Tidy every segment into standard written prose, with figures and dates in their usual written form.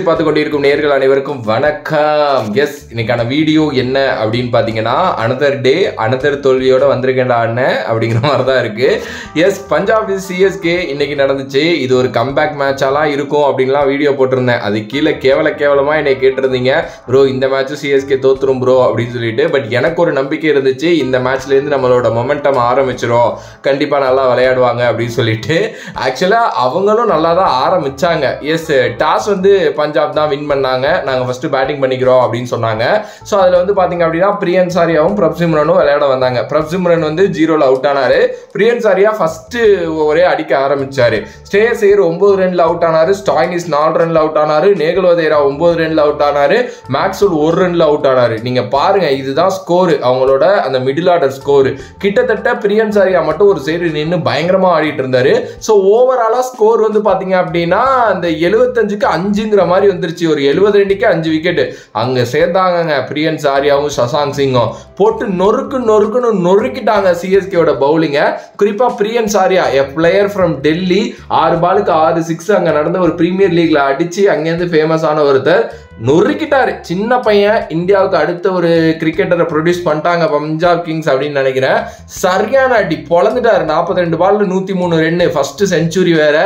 பார்த்து கொண்டிருக்கும் நேயர்கள் அனைவருக்கும் வணக்கம். எஸ், இன்னைக்கான வீடியோ என்ன அப்படின்னு பார்த்தீங்கன்னா, அனதர் டே அனதர் தோல்வியோட வந்திருக்கேன்டா அண்ணன் அப்படிங்கிற மாதிரி தான் இருக்கு. எஸ், பஞ்சாப் சிஎஸ்கே இன்னைக்கு நடந்துச்சு. இது ஒரு கம்பேக் மேட்சாலாம் இருக்கும் அப்படின்லாம் வீடியோ போட்டிருந்தேன். அது கீழே கேவலமாக என்னை கேட்டிருந்தீங்க, ப்ரோ இந்த மேட்சும் சிஎஸ்கே தோத்துரும் ப்ரோ அப்படின்னு சொல்லிட்டு. பட் எனக்கு ஒரு நம்பிக்கை இருந்துச்சு, இந்த மேட்ச்லேருந்து நம்மளோட மொமெண்டம் ஆரம்பிச்சிடும், கண்டிப்பாக நல்லா விளையாடுவாங்க அப்படின்னு சொல்லிட்டு. ஆக்சுவலாக அவங்களும் நல்லா தான் ஆரம்பிச்சாங்க. எஸ், டாஸ் வந்து பஞ்சாப் தான் வின் பண்ணாங்க. நாங்கள் ஃபர்ஸ்ட் பேட்டிங் பண்ணிக்கிறோம் அப்படின்னு சொன்னாங்க. ஸோ அதில் வந்து பார்த்தீங்க அப்படின்னா பிரியன் சாரியாவும் பிரப்சிம்ரனும் விளையாட வந்தாங்க. பிரப்சிம்ரன் வந்து 0ல் அவுட் ஆனாரு. பிரியன் சாரியா ஃபர்ஸ்ட் ஓவரே அடிக்க ஆரம்பிச்சாரு. ஸ்ரேயஸ் ஐயர் 9 ரன்ல அவுட் ஆனாரு. ஸ்டாய்னிஸ் 4 ரன்ல அவுட் ஆனாரு. நேகல் வதேரா 9 ரன்ல அவுட் ஆனாரு. மேக்ஸ்வெல் 1 ரன்ல அவுட் ஆனாரு. நீங்க பாருங்க, இதுதான் ஸ்கோர், அவங்களோட அந்த மிடில் ஆர்டர் ஸ்கோர். கிட்டத்தட்ட பிரியன் சாரியா மட்டும் ஒரு சைடு நின்று பயங்கரமா ஆடிட்டு இருந்தாரு. ஸோ ஓவராலா ஸ்கோர் வந்து பாத்தீங்க அப்படின்னா அந்த 75க்கு 5ங்கிற மாதிரி வந்துருச்சு. ஒரு 72க்கு 5 விக்கெட் அங்க சேர்ந்தாங்க. பிரியன் சாரியாவும் சசாங்க் சிங்கும் போட்டு நொறுக்குன்னு நொறுக்கிட்டாங்க சிஎஸ்கேவோட பவுலிங்க. குறிப்பா பிரியன் சாரியா, எ பிளேயர் ஃப்ரம் டெல்லி, 6 பாலுக்கு 6 6 அங்க நடந்த ஒரு பிரீமியர் லீக்ல அடிச்சு அங்கேருந்து ஃபேமஸ் ஆன ஒருத்தர் நொறுக்கிட்டாரு. சின்ன பையன், இந்தியாவுக்கு அடுத்த ஒரு கிரிக்கெட்டரை ப்ரொடியூஸ் பண்ணிட்டாங்க பஞ்சாப் கிங்ஸ் அப்படின்னு நினைக்கிறேன். சரியான அடி பொழந்துட்டாரு. 42 பால்ல 103 ரன், ஃபர்ஸ்ட் செஞ்சுரி வேற.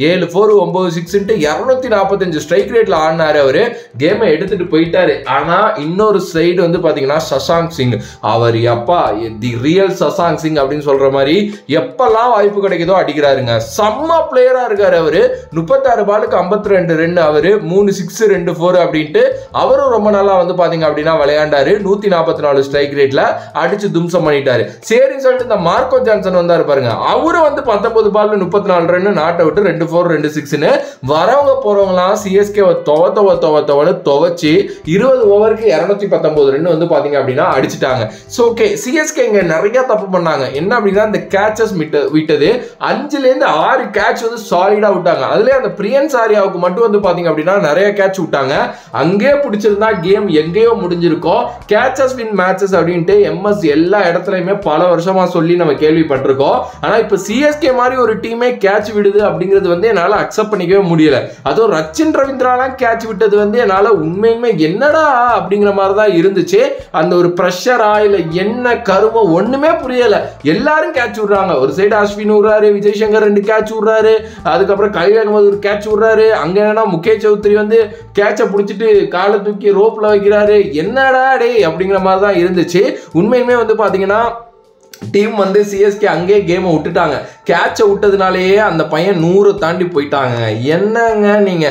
7 4 9 6 245 ஸ்ட்ரைக் ரேட்ல ஆடினாரு. அவரு கேமை எடுத்துட்டு போயிட்டாரு. ஆனா இன்னொரு சைடு வந்து பாத்தீங்கன்னா சசாங்க் சிங், அவர் எப்பா தி ரியல் சசாங்க் சிங் அப்படின்னு சொல்ற மாதிரி எப்பெல்லாம் வாய்ப்பு கிடைக்குதோ அடிக்கிறாருங்க. செம்ம பிளேயரா இருக்காரு அவரு. 36 பாலுக்கு 52 ரன், அவரு 3 6 2 4 அப்படின்னு அவரும் ரொம்ப நல்லா வந்து பாத்தீங்க அப்படின்னா விளையாண்டாரு. 144 ஸ்ட்ரைக் ரேட்ல அடிச்சு தும்சம் பண்ணிட்டாரு. சரி சொல்லிட்டு இந்த மார்க்கோ ஜான்சன் வந்தாரு பாருங்க, அவரு வந்து 19 பால்ல 34 ரன், நாட் அவுட், 2 4 2 6ன்னு வரவங்க போறவங்களாம் சிஎஸ்கே துவச்சு 20 ஓவருக்கு 219 ரன் வந்து பாத்தீங்க அப்படின்னா அடிச்சுட்டாங்க. சோ ஓகே, சிஎஸ்கே இங்க நிறைய தப்பு பண்ணாங்க. என்ன அப்படின்னா இந்த கேட்சஸ் விட்டது 5ல இருந்து 6 கேட்ச் வந்து சாலிடா விட்டாங்க. அதுல அந்த பிரியன் சாரியாவுக்கு மட்டும் வந்து பாத்தீங்க அப்படின்னா நிறைய கேட்ச் விட்டாங்க. அங்கே பிடிச்சிருந்தா கேம் எங்கேயோ முடிஞ்சிருக்கும். கேட்சஸ் வின் மேட்சஸ் அப்படின்ட்டு எம்எஸ் எல்லா இடத்துலயுமே பல வருஷமா சொல்லி நம்ம கேள்விப்பட்டிருக்கோம். ஆனா இப்ப சிஎஸ்கே மாதிரி ஒரு டீமே கேட்ச் விடுது அப்படிங்கிறது வந்து என்னால அக்செப்ட் பண்ணிக்கவே முடியல. அதுவும் ரச்சின் ரவீந்திராலாம் கேட்ச் விட்டது வந்து என்னால உண்மையுமே என்னடா அப்படிங்கிற மாதிரி தான் இருந்துச்சு. அந்த ஒரு பிரஷரா இல்ல என்ன கருமோ ஒண்ணுமே புரியல. எல்லாரும் கேட்ச் விடுறாங்க. ஒரு சைடு அஸ்வின் விடுறாரு, விஜய் சங்கர் 2 கேட்ச் விடுறாரு, அதுக்கப்புறம் கலீல் அகமது ஒரு கேட்ச் விடுறாரு. அங்க என்னன்னா முகேஷ் சௌத்ரி வந்து கேட்ச பிடிச்சிட்டு காலை தூக்கி ரோப்ல வைக்கிறாரு. என்னடா டே அப்படிங்கிற மாதிரி தான் இருந்துச்சு. உண்மையுமே வந்து பாத்தீங்கன்னா டீம் வந்து சிஎஸ்கே அங்கே கேமை விட்டுட்டாங்க. கேட்சை விட்டதுனாலேயே அந்த பையன் 100 தாண்டி போயிட்டாங்க. என்னங்க நீங்க,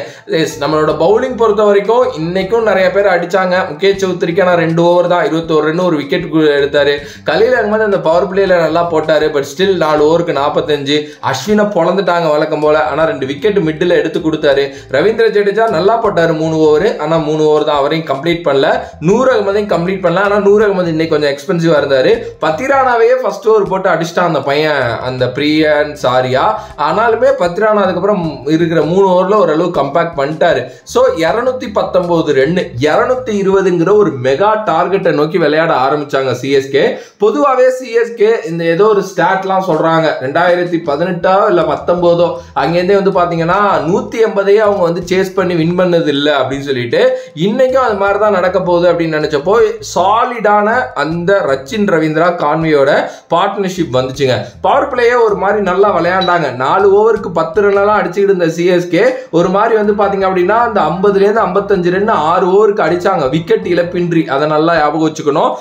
நம்மளோட பவுலிங் பொறுத்த வரைக்கும் இன்னைக்கும் நிறைய பேர் அடிச்சாங்க. முகேஷ் சௌத்ரிக்கு நான் 2 ஓவர் தான் 21 ரன் ஒரு விக்கெட் எடுத்தாரு. கலீல் அகமது அந்த பவர் பிளேல நல்லா போட்டாரு. பட் ஸ்டில் 4 ஓவருக்கு 45. அஸ்வினை பொழந்துட்டாங்க வழக்கம் போல. ஆனா 2 விக்கெட் மிடில் எடுத்து கொடுத்தாரு. ரவீந்திர ஜடேஜா நல்லா போட்டாரு 3 ஓவர். ஆனா 3 ஓவர் தான், அவரையும் கம்ப்ளீட் பண்ணல. நூர் அகமதையும் கம்ப்ளீட் பண்ணல. ஆனா நூர் அகமது இன்னைக்கு கொஞ்சம் எக்ஸ்பென்சிவா இருந்தாரு. பத்திரானாவே ஃபர்ஸ்ட் ஓவர் போட்டு அடிச்சிட்டான் அந்த பையன், அந்த பிரியன் சாரியா. ஆனாலுமே பத்திரானா அதுக்கப்புறம் இருக்கிற 3 ஓவர்ல ஓரளவு கம்பேக்ட் பண்ணிட்டாரு. ஸோ 219 ரன் 220ங்கிற ஒரு மெகா டார்கெட்டை நோக்கி விளையாட ஆரம்பிச்சாங்க சிஎஸ்கே. பொதுவாகவே சிஎஸ்கே இந்த ஏதோ ஒரு ஸ்டாட்லாம் சொல்றாங்க, 2018 இல்ல 19 அங்கேருந்தே வந்து பாத்தீங்கன்னா 180 அவங்க வந்து சேஸ் பண்ணி வின் பண்ணது இல்லை அப்படின்னு சொல்லிட்டு, இன்னைக்கும் அது மாதிரி தான் நடக்க போகுது அப்படின்னு நினைச்சப்போ சாலிடான அந்த ரச்சின் ரவீந்திரா கான்வேயோட பார்ட்னர்ஷிப் வந்துச்சுங்க. பவர் பிளேயே ஒரு மாதிரி நல்லா விளையாண்டாங்க. 4 ஓவருக்கு 10 ரன் எல்லாம் அடிச்சுக்கிட்டு இருந்த சிஎஸ்கே ஒரு மாதிரி வந்து பாத்தீங்க அப்படின்னா அந்த 50ல இருந்து 55 ரன் 6 ஓவருக்கு அடிச்சாங்க, விக்கெட் இழப்பின்றி. அதை நல்லா ஞாபகம் வச்சுக்கணும்.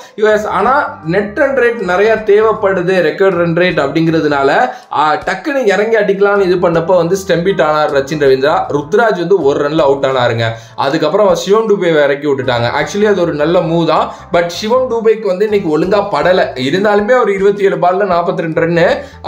ஆனா நெட் ரன் ரேட் நிறைய தேவைப்படுது, ரெக்கார்ட் ரன் ரேட் அப்படிங்கிறதுனால டக்குன்னு இறங்கி அடிக்கலாம்னு இது பண்ணப்போ வந்து ஸ்டெம்பிட் ஆனார் ரச்சின் ரவீந்திரா. ருத்ராஜ் வந்து 1 ரன்ல அவுட் ஆனாருங்க. அதுக்கப்புறம் சிவம் டூபே இறக்கி விட்டுட்டாங்க. ஆக்சுவலி அது ஒரு நல்ல மூவ் தான். பட் சிவம் டூபேக்கு வந்து இன்னைக்கு ஒழுங்கா படல. இருந்தாலுமே அவர் 27 பால்ல 42 ரன்.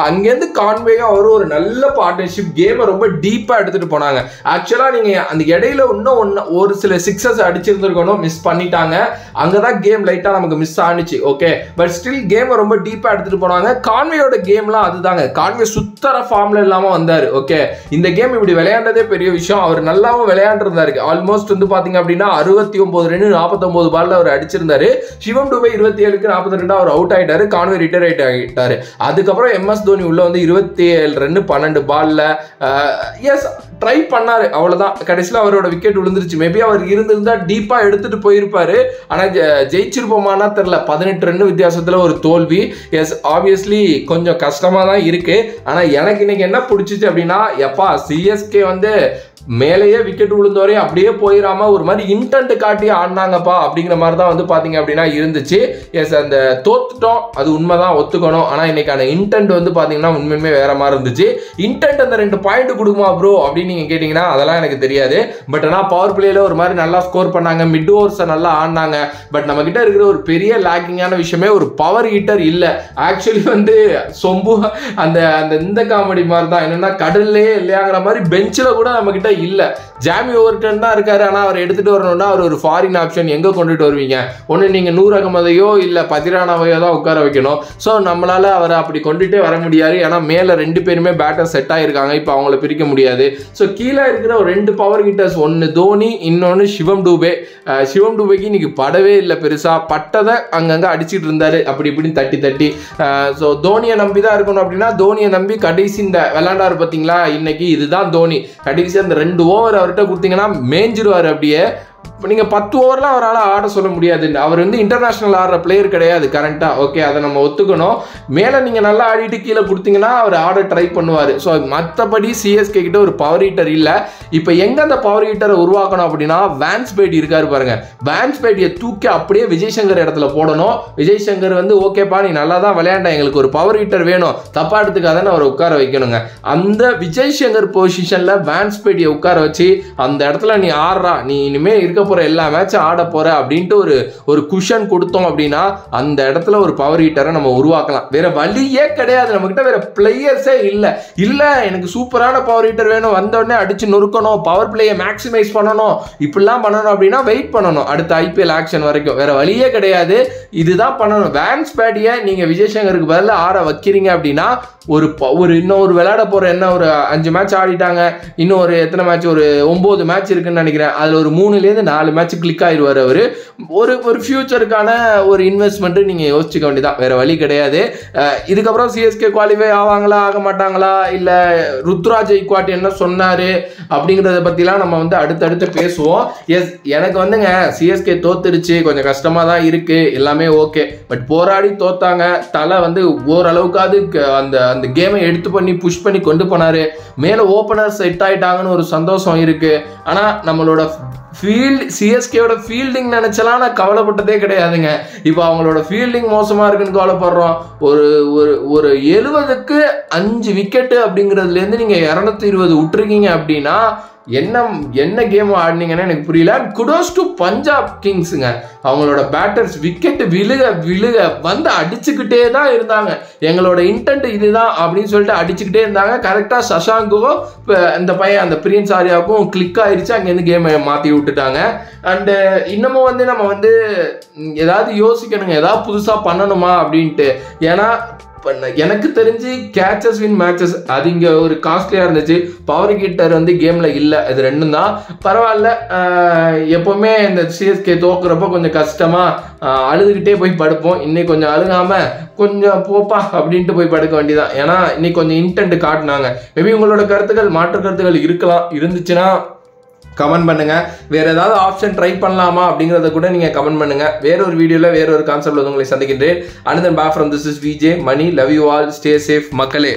அங்கேருந்து கான்வேயும் அவரும் ஒரு நல்ல பார்ட்னர்ஷிப், கேமை ரொம்ப டீப்பா எடுத்துட்டு போனாங்க. ஆக்சுவலா நீங்க அந்த இடையில இன்னும் ஒரு சில சிக்ஸஸ் அடிச்சிருந்திருக்கணும், மிஸ் பண்ணிட்டாங்க. அங்கதான் கேம் லைட்டா நமக்கு மிஸ் ஆனிச்சு. ஓகே, பட் ஸ்டில் கேமை ரொம்ப டீப்பா எடுத்துட்டு போனாங்க. கான்வேயோட கேம்லாம் அதுதாங்க. கான்வே சுத்தர ஃபார்ம்ல இல்லாம வந்தாரு. ஓகே, இந்த கேம் இப்படி விளையாண்டதே பெரிய விஷயம். அவர் நல்லாவும் விளையாண்டுருந்தாரு. ஆல்மோஸ்ட் வந்து பாத்தீங்க அப்படின்னா 69 ரன் 49 பால்ல அவர் அடிச்சிருந்தாரு. சிவம் டூபே 27க்கு 42 அவர் அவுட் ஆயிட்டாரு. கான்வே ரிட்டையர் ஆகிட்டாரு. அதுக்கப்புறம் எம்எஸ் தோனி உள்ள வந்து 27 ரன் 12 பால்ல எஸ் ட்ரை பண்ணாரு, அவ்வளவுதான். கடைசியில் அவரோட விக்கெட் விழுந்துருச்சு. மேபி அவர் இருந்திருந்தா டீப்பா எடுத்துட்டு போயிருப்பாரு. ஆனா ஜெயிச்சிருப்போமானா தெரியல. 18 ரன் வித்தியாசத்துல ஒரு தோல்வி. எஸ் ஆப்வியஸ்லி கொஞ்சம் கஷ்டமா தான் இருக்கு. ஆனா எனக்கு இன்னைக்கு என்ன பிடிச்சிச்சு அப்படின்னா, எப்பா சிஎஸ்கே வந்து மேலேயே விக்கெட் விழுந்தவரையும் அப்படியே போயிடாம ஒரு மாதிரி இன்டென்ட் காட்டி ஆடினாங்கப்பா அப்படிங்கிற மாதிரி தான் வந்து பாத்தீங்க அப்படின்னா இருந்துச்சு. எஸ் அந்த தோத்துட்டோம், அது உண்மைதான், ஒத்துக்கணும். ஆனா இன்னைக்கான இன்டென்ட் வந்து பாத்தீங்கன்னா உண்மையுமே வேற மாதிரி இருந்துச்சு. இன்டென்ட் அந்த 2 பாயிண்ட் கொடுக்குமா ப்ரோ அப்படின்னு நீங்க கேட்டீங்கன்னா அதெல்லாம் எனக்கு தெரியாது. பட் ஆனா பவர் பிளேல ஒரு மாதிரி நல்லா ஸ்கோர் பண்ணாங்க, மிட் ஓவர்ஸை நல்லா ஆடினாங்க. பட் நம்ம கிட்ட இருக்கிற ஒரு பெரிய லேக்கிங்கான விஷயமே ஒரு பவர் ஹீட்டர் இல்ல. ஆக்சுவலி வந்து சொம்பு அந்த அந்த இந்த காமெடி மாதிரி தான், என்னன்னா கடல்லே இல்லையாங்கிற மாதிரி பெஞ்சில் கூட நம்ம கிட்ட இல்ல. ஜாமி ஓவர்டன் தான் இருக்காரு. ஆனா அவர் எடுத்துட்டு வரணும்னா அவர் ஒரு ஃபாரின் ஆப்ஷன் எங்க கொண்டுட்டு வருவீங்க? ஒண்ணு நீங்க நூர் அகமதையோ இல்ல பதிரானாவையோ தான் உட்கார வைக்கணும். ஸோ நம்மளால அவரை அப்படி கொண்டுட்டே வர முடியாது. ஏன்னா மேல 2 பேருமே பேட்டர் செட் ஆயிருக்காங்க. இப்போ அவங்கள பிரிக்க முடியாது. ஸோ கீழே இருக்கிற ஒரு 2 பவர் ஹிட்டர்ஸ், ஒன்னு தோனி, இன்னொன்னு சிவம் டூபே. சிவம் டூபேக்கு இன்னைக்கு படவே இல்லை, பெருசா பட்டதை அங்கங்க அடிச்சிட்டு இருந்தாரு அப்படி இப்படின்னு தட்டி தட்டி. ஸோ தோனியை நம்பி தான் இருக்கணும். அப்படின்னா தோனியை நம்பி கடைசி இந்த விளையாண்டாரு பார்த்தீங்களா இன்னைக்கு, இதுதான் தோனி. கடைசி அந்த 2 ஓவர் அவர்கிட்ட கொடுத்தீங்கன்னா மேஞ்சிருவாரு அப்படியே. நீங்க 10 ஓவர்லாம் அவரால் ஆட சொல்ல முடியாது. அவர் வந்து இன்டர்நேஷனல் ஆடுற பிளேயர் கிடையாது கரண்டா. ஓகே, அதை நம்ம ஒத்துக்கணும். மேல நீங்க நல்லா ஆடிட்டு கீழே கொடுத்தீங்கன்னா அவர் ஆட ட்ரை பண்ணுவாரு. ஸோ மற்றபடி சிஎஸ்கே கிட்ட ஒரு பவர் ஹீட்டர் இல்ல. இப்போ எங்க அந்த பவர் ஹீட்டரை உருவாக்கணும் அப்படின்னா, வேன்ஸ் பேடி இருக்காரு பாருங்க. வேன்ஸ் பேடியை தூக்கி அப்படியே விஜய் சங்கர் இடத்துல போடணும். விஜய் சங்கர் வந்து ஓகேப்பா நீ நல்லா தான் விளையாண்ட, எங்களுக்கு ஒரு பவர் ஹீட்டர் வேணும், தப்பா எடுத்துக்காதன்னு அவரை உட்கார வைக்கணுங்க. அந்த விஜய் சங்கர் பொசிஷன்ல வேன்ஸ் பேடியை உட்கார வச்சு அந்த இடத்துல நீ ஆடுறா, நீ இனிமே இருக்க போற எல்லா மேட்ச் ஆட போற அப்படின்ட்டு ஒரு குஷன் கொடுத்தோம் அப்படின்னா அந்த இடத்துல ஒரு பவர் ஹீட்டரை நம்ம உருவாக்கலாம். வேற வழியே கிடையாது. நம்ம கிட்ட வேற பிளேயர்ஸே இல்ல. எனக்கு சூப்பரான பவர் ஹீட்டர் வேணும், வந்த உடனே அடிச்சு நொறுக்கணும், பவர் பிளேயை மேக்ஸிமைஸ் பண்ணணும், இப்படிலாம் பண்ணணும் அப்படின்னா வெயிட் பண்ணணும் அடுத்த ஐபிஎல் ஆக்ஷன் வரைக்கும். வேற வழியே கிடையாது, இதுதான் பண்ணணும். வேன்ஸ் பேடியை நீங்க விஜய் சங்கருக்கு பதில் ஆட வைக்கிறீங்க அப்படின்னா இன்னொரு விளையாட போற என்ன ஒரு 5 மேட்ச் ஆடிட்டாங்க, இன்னும் ஒரு எத்தனை மேட்ச், ஒரு 9 மேட்ச் இருக்குன்னு நினைக்கிறேன். அதுல ஒரு 3லேருந்து 4 மேட்ச் கிளிக் ஆயிடுவார் அவரு. ஒரு ஃபியூச்சருக்கான ஒரு இன்வெஸ்ட்மெண்ட் நீங்க யோசிச்சுக்க வேண்டியதான், வேற வழி கிடையாது. இதுக்கப்புறம் சிஎஸ்கே குவாலிஃபை ஆவாங்களா ஆக மாட்டாங்களா, இல்ல ருத்ராஜ் ஐக்வாட் என்ன சொன்னாரு அப்படிங்கறத பத்திலாம் நம்ம வந்து அடுத்தடுத்து பேசுவோம். எஸ் எனக்கு வந்துங்க சிஎஸ்கே தோத்துடுச்சு, கொஞ்சம் கஷ்டமா தான் இருக்கு, எல்லாமே ஓகே. பட் போராடி தோத்தாங்க. தலை வந்து ஓரளவுக்காவது அந்த கேமை எடுத்து பண்ணி புஷ் பண்ணி கொண்டு போனாரு. மேல ஓபனர் செட் ஆயிட்டாங்கன்னு ஒரு சந்தோஷம் இருக்கு. ஆனா நம்மளோட சிஎஸ்கேவோட ஃபீல்டிங் நினைச்சலாம் நான் கவலைப்பட்டதே கிடையாதுங்க. இப்போ அவங்களோட ஃபீல்டிங் மோசமா இருக்குன்னு கவலைப்படுறோம். ஒரு 70க்கு 5 விக்கெட்டு அப்படிங்கிறதுல இருந்து நீங்க 220 விட்டுருக்கீங்க அப்படின்னா என்ன கேம் ஆடினீங்கன்னு எனக்கு புரியல. குடோஸ் டு பஞ்சாப் கிங்ஸுங்க. அவங்களோட பேட்டர்ஸ் விக்கெட் விழுக வந்து அடிச்சுக்கிட்டே தான் இருந்தாங்க. எங்களோட இன்டென்ட் இதுதான் அப்படின்னு சொல்லிட்டு அடிச்சுக்கிட்டே இருந்தாங்க. கரெக்டா சஷாங்குக்கும் இந்த பையன் அந்த பிரியன்ஸ் ஆர்யாவுக்கும் கிளிக் ஆயிடுச்சு. அங்கேருந்து கேமை மாற்றி விட்டுட்டாங்க. அண்டு இன்னமும் வந்து நம்ம வந்து ஏதாவது யோசிக்கணுங்க, ஏதாவது புதுசாக பண்ணணுமா அப்படின்ட்டு. ஏன்னா எனக்கு தெரிஞ்சு கேச்சஸ் வின் மேட்சஸ் அது இங்கே ஒரு காஸ்ட்லியாக இருந்துச்சு. பவர் ஹீட்டர் வந்து கேமில் இல்லை. இது 2 தான். பரவாயில்ல. எப்போவுமே இந்த சிஎஸ்கே தோக்குறப்போ கொஞ்சம் கஷ்டமாக அழுதுகிட்டே போய் படுப்போம். இன்னைக்கு கொஞ்சம் அழுகாமல் கொஞ்சம் போப்பா அப்படின்ட்டு போய் படுக்க வேண்டியதான். ஏன்னா இன்னைக்கு கொஞ்சம் இன்டென்ட் காட்டினாங்க. மேபி உங்களோட கருத்துக்கள் மாற்று கருத்துக்கள் இருக்கலாம். இருந்துச்சுன்னா கமெண்ட் பண்ணுங்க. வேற ஏதாவது ஆப்ஷன் ட்ரை பண்ணலாமா அப்படிங்கறத கூட நீங்க கமெண்ட் பண்ணுங்க. வேற ஒரு வீடியோல வேற ஒரு கான்செப்ட்ல உங்களை சந்திக்கின்றேன். Another bye from this is VJ Mani. Love you all. Stay safe மக்களே.